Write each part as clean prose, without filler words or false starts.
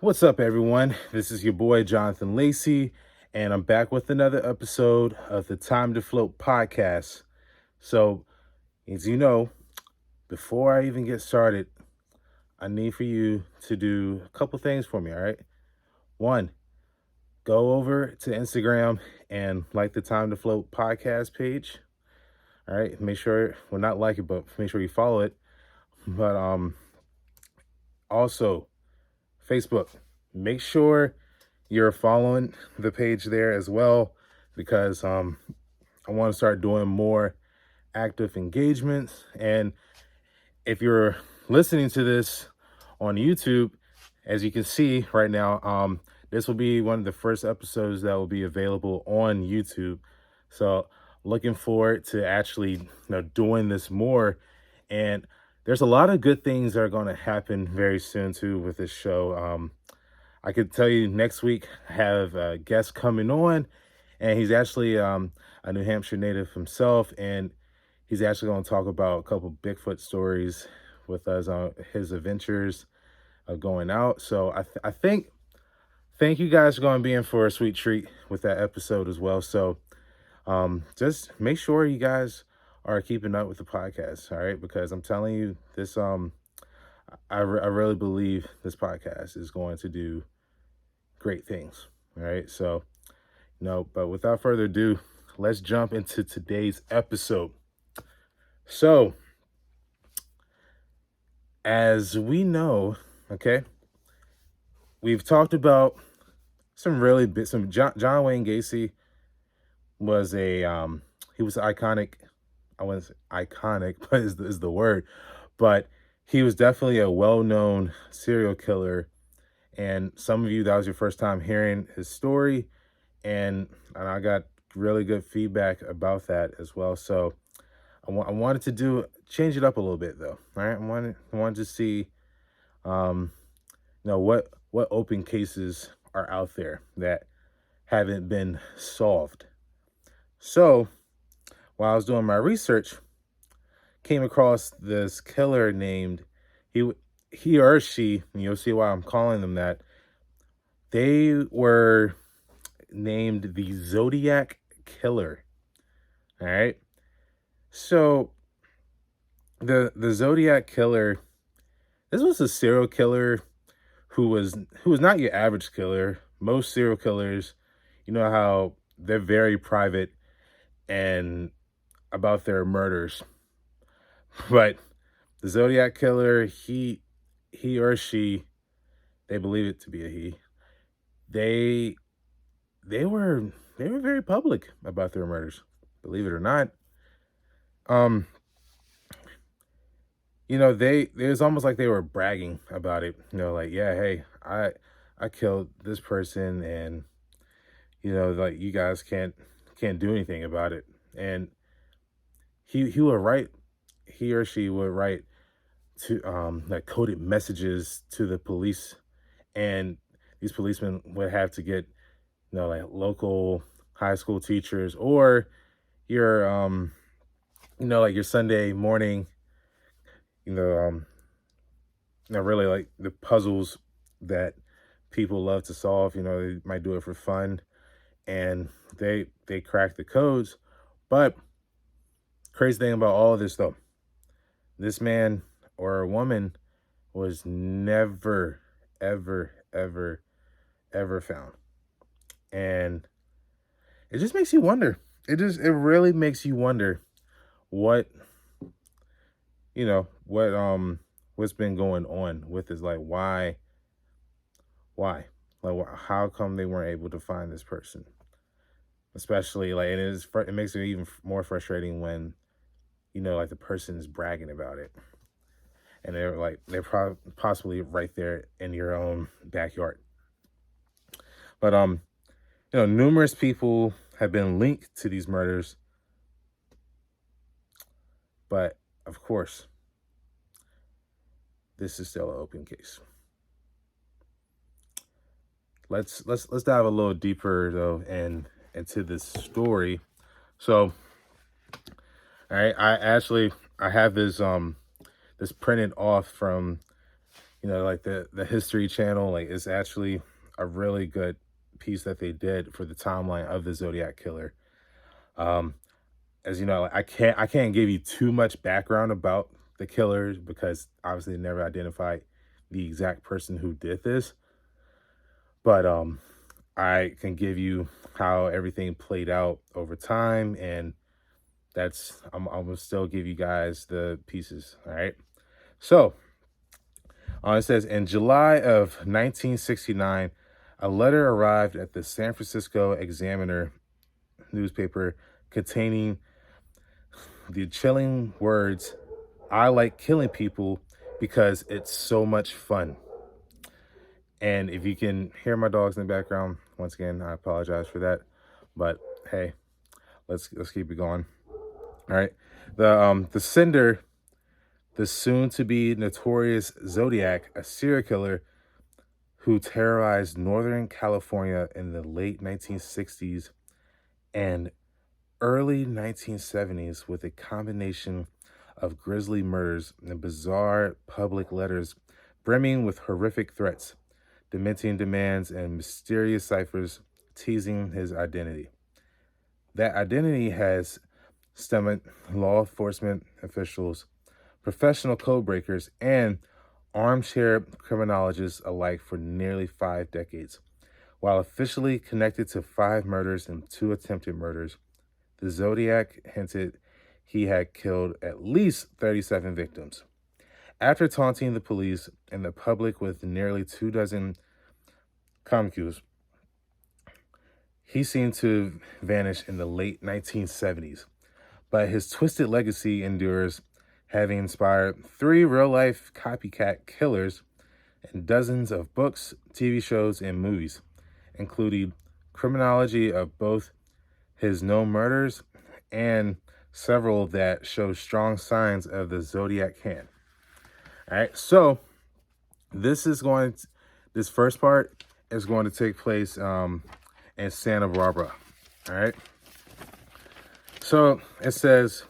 What's up, everyone? This is your boy, Jonathan Lacey, and I'm back with another episode of the Time to Float podcast. So, as you know, before I even get started, I need for you to do a couple things for me, all right? One, go over to Instagram and like the Time to Float podcast page. All right, make sure, well, not like it, but make sure you follow it. But also, Facebook, make sure you're following the page there as well because I want to start doing more active engagements. And if you're listening to this on YouTube, as you can see right now, this will be one of the first episodes that will be available on YouTube. So looking forward to actually doing this more. And there's a lot of good things that are going to happen very soon too with this show. I could tell you next week I have a guest coming on, and he's actually a New Hampshire native himself, and he's actually going to talk about a couple Bigfoot stories with us on his adventures of going out. So I think you guys are going to be in for a sweet treat with that episode as well. So just make sure you guys are keeping up with the podcast, all right? Because I'm telling you, this I really believe this podcast is going to do great things. All right. So, but without further ado, let's jump into today's episode. So, as we know, okay, we've talked about some John Wayne Gacy was he was iconic. I wouldn't say iconic, but is the word. But he was definitely a well-known serial killer. And some of you, that was your first time hearing his story. And I got really good feedback about that as well. So I wanted to change it up a little bit though. All right. I wanted to see, what open cases are out there that haven't been solved. So while I was doing my research, came across this killer named he or she, and you'll see why I'm calling them that. They were named the Zodiac Killer. All right. So the Zodiac Killer, this was a serial killer who was not your average killer. Most serial killers, you know how they're very private and about their murders. But the Zodiac Killer, he or she, they believe it to be a he. They were very public about their murders, believe it or not. It was almost like they were bragging about it. Like, yeah, hey, I killed this person, and like you guys can't do anything about it. And he would write, he or she would write to like coded messages to the police, and these policemen would have to get like local high school teachers or your like your Sunday morning, really like the puzzles that people love to solve. They might do it for fun, and they crack the codes. But crazy thing about all of this though, this man or a woman was never, ever, ever, ever found. And it just makes you wonder. It really makes you wonder what what's been going on with this. Like, why like how come they weren't able to find this person? Especially like it makes it even more frustrating when like the person is bragging about it, and they're possibly right there in your own backyard. But numerous people have been linked to these murders, but of course this is still an open case. Let's dive a little deeper though and into this story. So I have this this printed off from like the History Channel. Like, it's actually a really good piece that they did for the timeline of the Zodiac Killer. Um, as you know, like, I can't give you too much background about the killers because obviously they never identified the exact person who did this. But I can give you how everything played out over time, and I'm gonna still give you guys the pieces. All right. So it says in July of 1969, a letter arrived at the San Francisco Examiner newspaper containing the chilling words, "I like killing people because it's so much fun." And if you can hear my dogs in the background, once again, I apologize for that. But hey, let's keep it going. All right. The sender, the soon to be notorious Zodiac, a serial killer who terrorized Northern California in the late 1960s and early 1970s with a combination of grisly murders and bizarre public letters brimming with horrific threats, dementing demands, and mysterious ciphers teasing his identity. That identity has stemmed law enforcement officials, professional code breakers, and armchair criminologists alike for nearly 5 decades. While officially connected to 5 murders and 2 attempted murders, the Zodiac hinted he had killed at least 37 victims. After taunting the police and the public with nearly 2 dozen concussed, he seemed to vanish in the late 1970s. But his twisted legacy endures, having inspired 3 real-life copycat killers and dozens of books, TV shows, and movies, including criminology of both his known murders and several that show strong signs of the Zodiac hand. All right, so this is going to, this first part is going to take place in Santa Barbara. All right. So it says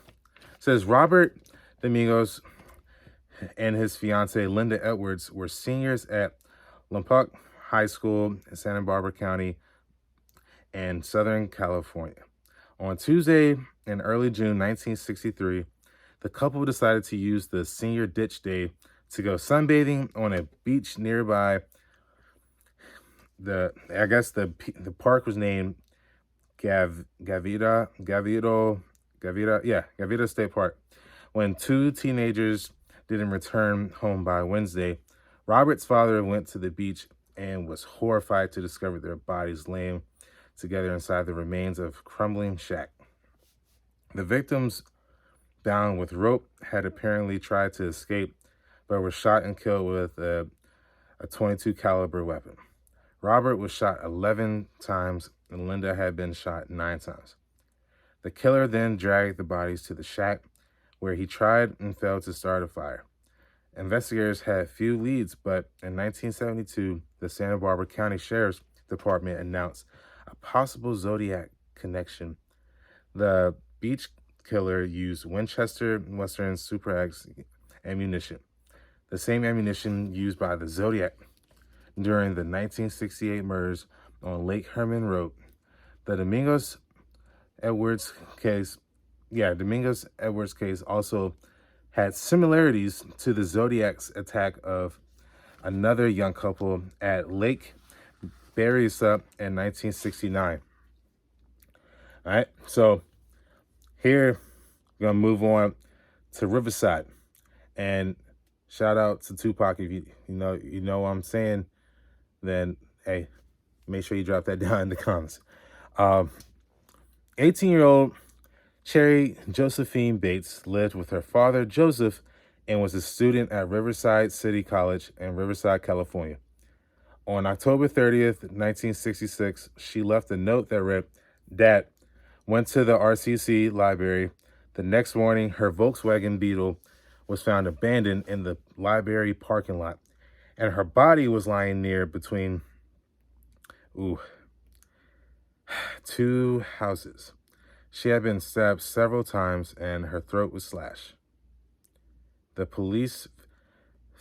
Robert Domingos and his fiancee Linda Edwards were seniors at Lompoc High School in Santa Barbara County in Southern California. On Tuesday in early June 1963, the couple decided to use the senior ditch day to go sunbathing on a beach nearby. The park was named Gavita State Park. When 2 teenagers didn't return home by Wednesday, Robert's father went to the beach and was horrified to discover their bodies laying together inside the remains of a crumbling shack. The victims, bound with rope, had apparently tried to escape, but were shot and killed with a .22 caliber weapon. Robert was shot 11 times, and Linda had been shot 9 times. The killer then dragged the bodies to the shack, where he tried and failed to start a fire. Investigators had few leads, but in 1972, the Santa Barbara County Sheriff's Department announced a possible Zodiac connection. The beach killer used Winchester Western Super X ammunition, the same ammunition used by the Zodiac during the 1968 murders on Lake Herman Road. The Domingos Edwards case also had similarities to the Zodiac's attack of another young couple at Lake Berryessa in 1969. All right, so here we're gonna move on to Riverside, and shout out to Tupac. If you know what I'm saying, then hey, make sure you drop that down in the comments. 18-year-old Cherry Josephine Bates lived with her father, Joseph, and was a student at Riverside City College in Riverside, California. On October 30th, 1966, she left a note that read, "Dad, went to the RCC library. The next morning, her Volkswagen Beetle was found abandoned in the library parking lot, and her body was lying near between 2 houses. She had been stabbed several times and her throat was slashed. The police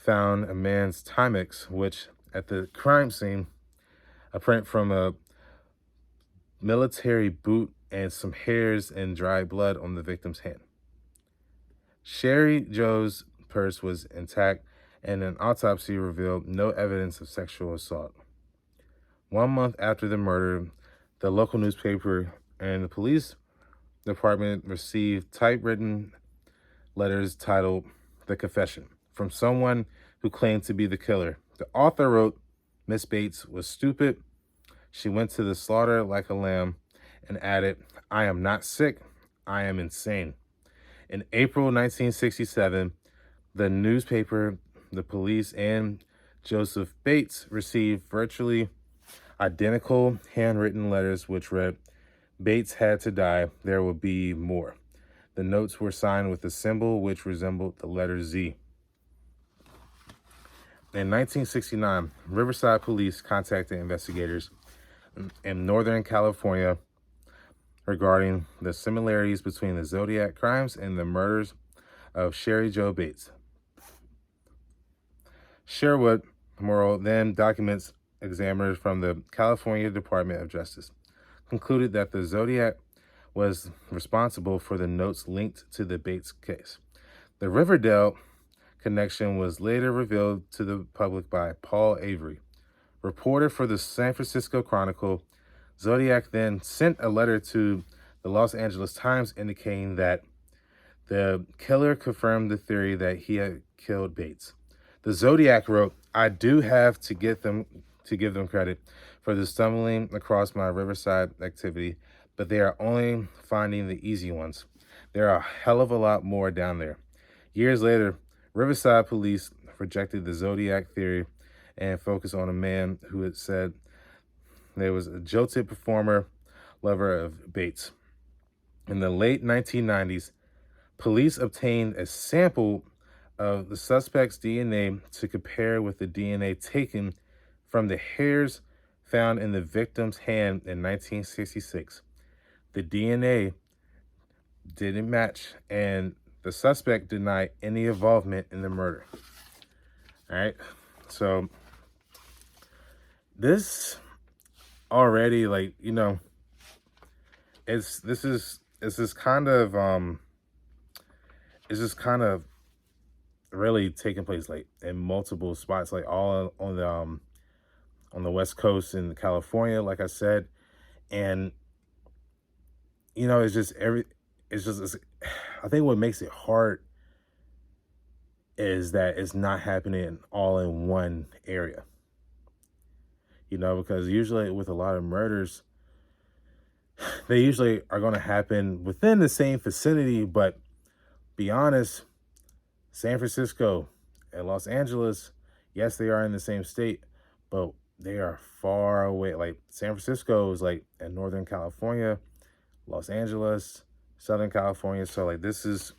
found a man's Timex, which at the crime scene, a print from a military boot and some hairs and dry blood on the victim's hand. Sherry Joe's purse was intact, and an autopsy revealed no evidence of sexual assault. 1 month after the murder, the local newspaper and the police department received typewritten letters titled "The Confession" from someone who claimed to be the killer. The author wrote, "Miss Bates was stupid. She went to the slaughter like a lamb," and added, "I am not sick. I am insane." In April 1967, the newspaper, the police, and Joseph Bates received virtually identical handwritten letters which read, "Bates had to die. There will be more." The notes were signed with a symbol which resembled the letter Z. In 1969, Riverside police contacted investigators in Northern California regarding the similarities between the Zodiac crimes and the murders of Sherry Jo Bates. Sherwood Morrow, then documents examiners from the California Department of Justice, concluded that the Zodiac was responsible for the notes linked to the Bates case. The Riverdale connection was later revealed to the public by Paul Avery, reporter for the San Francisco Chronicle. Zodiac then sent a letter to the Los Angeles Times indicating that the killer confirmed the theory that he had killed Bates. The Zodiac wrote, "I do have to give them credit for the stumbling across my Riverside activity, but they are only finding the easy ones. There are a hell of a lot more down there." Years later, Riverside police rejected the Zodiac theory and focused on a man who had said there was a jilted performer, lover of Bates. In the late 1990s, police obtained a sample of the suspect's DNA to compare with the DNA taken from the hairs found in the victim's hand in 1966. The DNA didn't match, and the suspect denied any involvement in the murder. All right, so this already, like, it's just kind of really taking place like in multiple spots, like all on the West Coast in California, like I said. And it's I think what makes it hard is that it's not happening all in one area, because usually with a lot of murders, they usually are going to happen within the same vicinity. But be honest, San Francisco and Los Angeles, yes, they are in the same state, but they are far away. Like San Francisco is like in Northern California, Los Angeles, Southern California. So like this is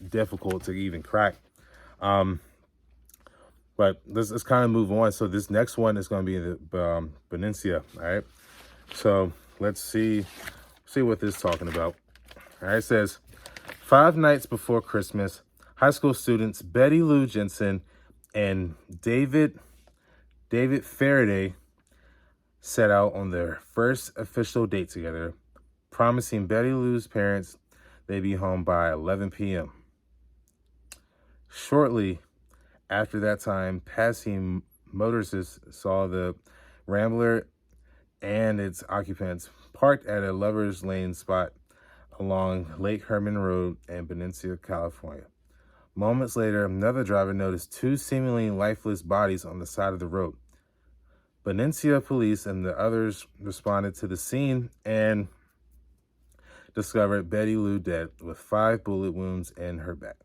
difficult to even crack. But let's kind of move on. So this next one is going to be the Benicia. All right. So let's see what this is talking about. All right. It says 5 nights before Christmas, high school students Betty Lou Jensen and David Faraday set out on their first official date together, promising Betty Lou's parents they'd be home by 11 p.m. Shortly after that time, passing motorists saw the Rambler and its occupants parked at a lover's lane spot along Lake Herman Road in Benicia, California. Moments later, another driver noticed 2 seemingly lifeless bodies on the side of the road. Benicia police and the others responded to the scene and discovered Betty Lou dead with 5 bullet wounds in her back.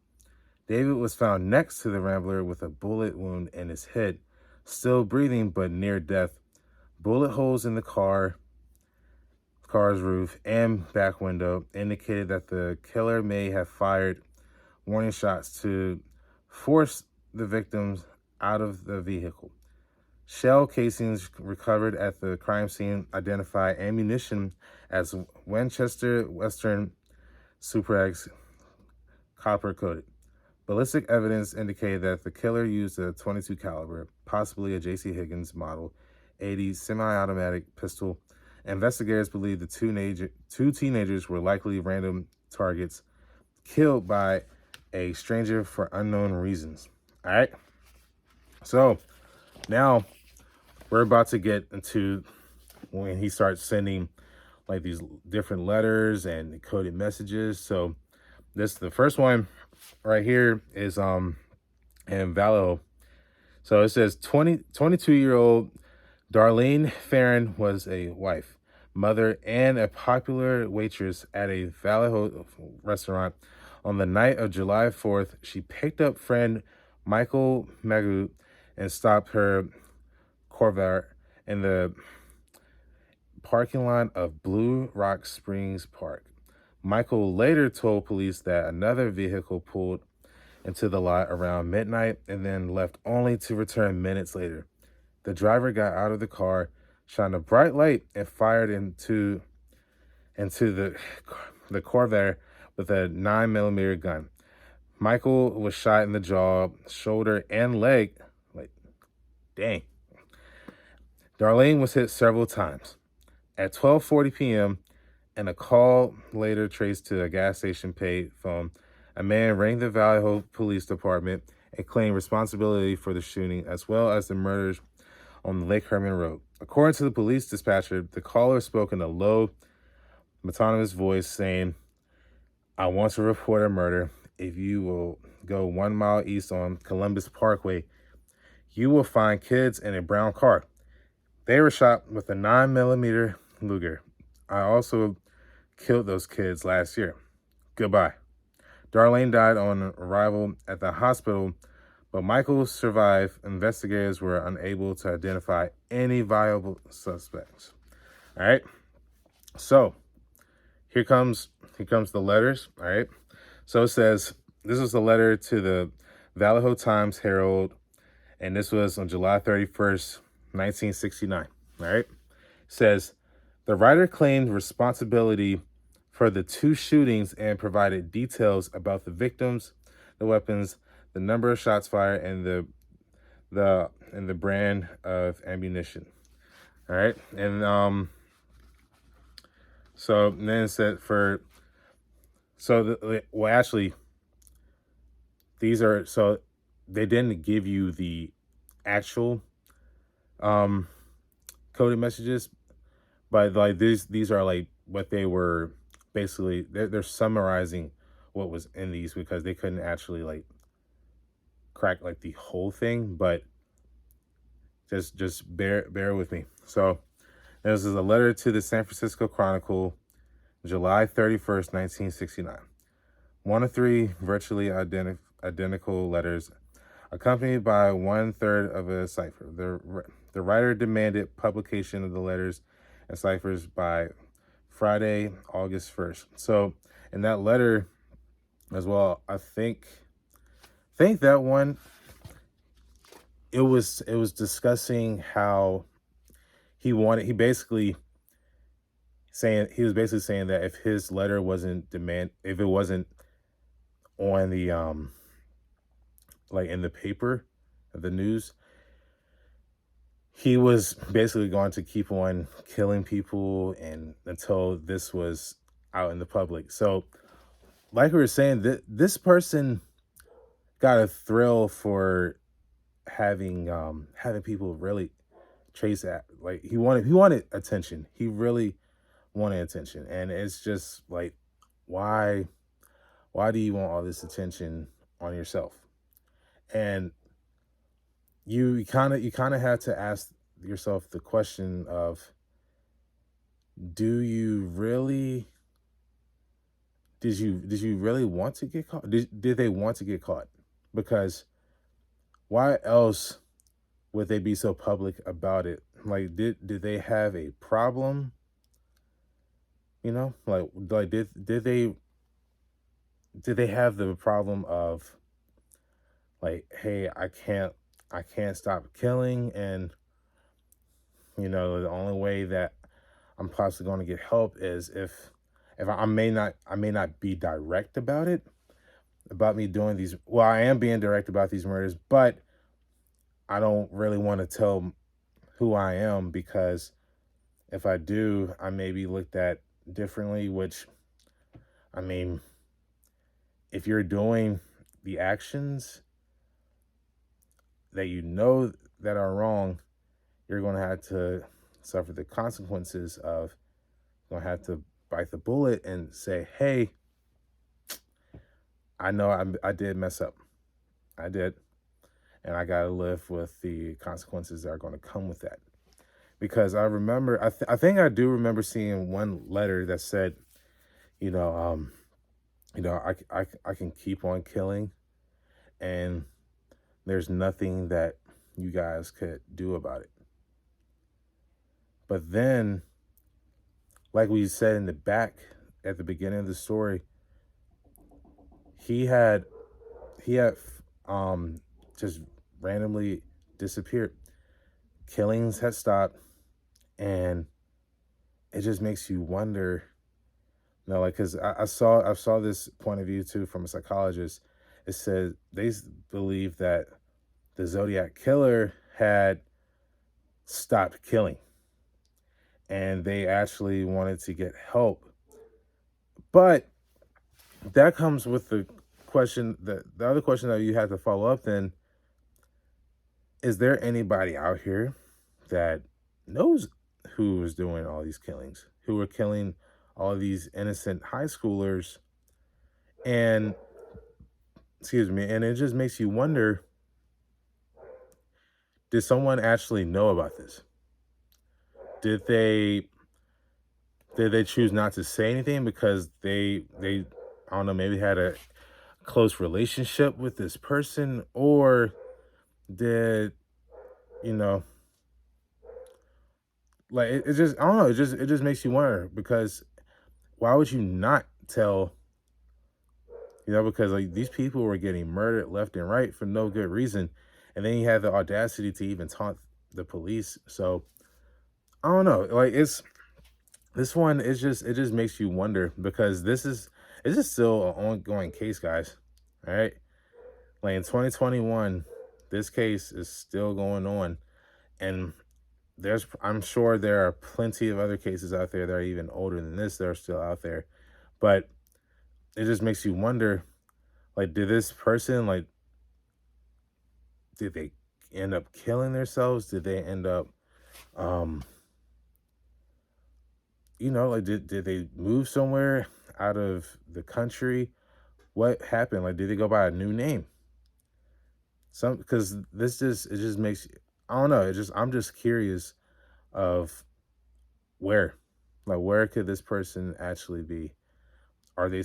David was found next to the Rambler with a bullet wound in his head, still breathing but near death. Bullet holes in the car's roof and back window indicated that the killer may have fired warning shots to force the victims out of the vehicle. Shell casings recovered at the crime scene identify ammunition as Winchester Western Super X copper coated. Ballistic evidence indicated that the killer used a .22 caliber, possibly a J.C. Higgins Model 80 semi-automatic pistol. Investigators believe the two teenagers were likely random targets killed by a stranger for unknown reasons. All right. So now we're about to get into when he starts sending like these different letters and coded messages. So the first one right here is in Vallejo. So it says 22-year-old Darlene Farron was a wife, mother, and a popular waitress at a Vallejo restaurant. On the night of July 4th, she picked up friend Michael Magu and stopped her Corvair in the parking lot of Blue Rock Springs Park. Michael later told police that another vehicle pulled into the lot around midnight and then left only to return minutes later. The driver got out of the car, shined a bright light, and fired into the Corvair with a 9mm gun. Michael was shot in the jaw, shoulder, and leg. Like, dang. Darlene was hit several times. At 12:40 p.m., and a call later traced to a gas station pay phone, a man rang the Vallejo Police Department and claimed responsibility for the shooting as well as the murders on the Lake Herman Road. According to the police dispatcher, the caller spoke in a low, monotonous voice saying, "I want to report a murder. If you will go 1 mile east on Columbus Parkway, you will find kids in a brown car. They were shot with a 9mm Luger. I also killed those kids last year. Goodbye." Darlene died on arrival at the hospital, but Michael survived. Investigators were unable to identify any viable suspects. All right. So here comes the letters. All right. So it says, this is a letter to the Vallejo Times-Herald, and this was on July 31st, 1969. All right. It says, the writer claimed responsibility for the two shootings and provided details about the victims, the weapons, the number of shots fired, and the brand of ammunition. All right. And so then it said actually these are, so they didn't give you the actual coded messages, but like these are like what they were basically, they're summarizing what was in these because they couldn't actually like crack like the whole thing, but just bear with me. So this is a letter to the San Francisco Chronicle, July 31st, 1969. One of three virtually identical letters, accompanied by 1/3 of a cipher. The writer demanded publication of the letters and ciphers by Friday, August 1st. So in that letter as well, I think that one, it was discussing how he was basically saying that if his letter wasn't if it wasn't on the like in the paper, the news, he was basically going to keep on killing people and until this was out in the public. So like we were saying, this person got a thrill for having people really chase at, like he wanted attention. He really wanted attention. And it's just like, why do you want all this attention on yourself? And you kind of have to ask yourself the question of, did you really want to get caught? Did they want to get caught? Because why else would they be so public about it? Like, did they have a problem? You know, like did they have the problem of like, hey, I can't stop killing, and you know, the only way that I'm possibly going to get help is if I may not be direct about it, about me doing these. Well, I am being direct about these murders, but I don't really want to tell who I am because if I do, I may be looked at differently, which, I mean, if you're doing the actions that you know that are wrong, you're going to have to suffer the consequences of going to have to bite the bullet and say, hey, I know I did mess up. I did. And I got to live with the consequences that are going to come with that. Because I remember, I think I do remember seeing one letter that said, you know, I can keep on killing and there's nothing that you guys could do about it. But then, like we said in the back at the beginning of the story, he had he had just randomly disappeared. Killings had stopped, and it just makes you wonder. Like, because I saw this point of view too from a psychologist. It said they believe that the Zodiac Killer had stopped killing, and they actually wanted to get help. But that comes with the question that the other question that you have to follow up then is there anybody out here that knows who is doing all these killings, who are killing all these innocent high schoolers? And excuse me, and it just makes you wonder, did someone actually know about this? Did they choose not to say anything because they I don't know, maybe had a close relationship with this person, or did you know like it just I don't know, it just makes you wonder because why would you not tell, because like these people were getting murdered left and right for no good reason, and then you had the audacity to even taunt the police. So I don't know, like it's this one is just it just makes you wonder because this is still an ongoing case, guys. All right, like in 2021, this case is still going on, and I'm sure there are plenty of other cases out there that are even older than this that are still out there. But it just makes you wonder, like, did this person, like, did they end up killing themselves? Did they end up, um, like, did they move somewhere out of the country? What happened? Like, did they go by a new name? Because it just makes, I don't know. I'm just curious of where, like, where could this person actually be? Are they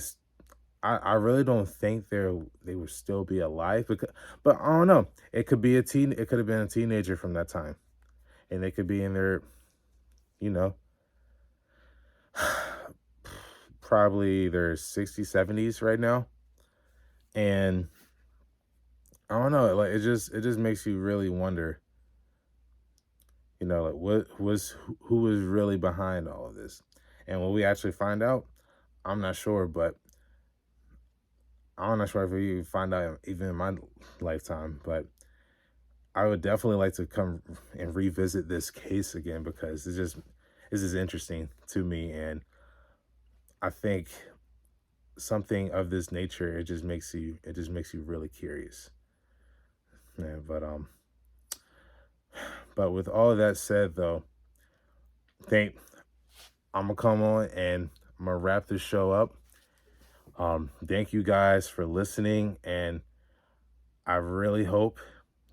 I really don't think they would still be alive because, but I don't know. It could be it could have been a teenager from that time. And they could be in their, you know, probably their 60s, 70s right now. And I don't know, like it just makes you really wonder, like who was really behind all of this. And when we actually find out, I'm not sure, but I'm not sure if we find out even in my lifetime, but I would definitely like to come and revisit this case again because this is interesting to me, and I think something of this nature it just makes you really curious. Yeah, but with all of that said though, think I'm gonna come on and I'm gonna wrap this show up. Thank you guys for listening, and I really hope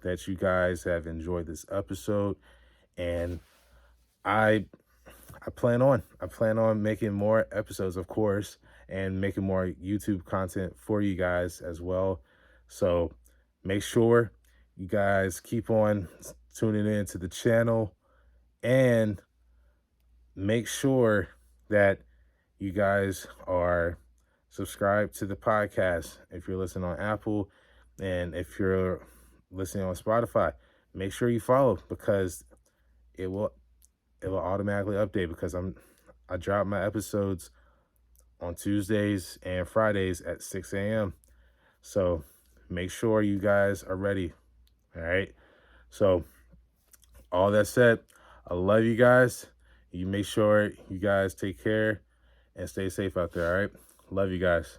that you guys have enjoyed this episode. And I I plan on making more episodes, of course, and making more YouTube content for you guys as well. So make sure you guys keep on tuning in to the channel, and make sure that you guys are subscribed to the podcast if you're listening on Apple, and if you're listening on Spotify, make sure you follow because it will automatically update because I drop my episodes on Tuesdays and Fridays at 6 a.m. So make sure you guys are ready. All right. So all that said, I love you guys. You make sure you guys take care and stay safe out there. All right. Love you guys.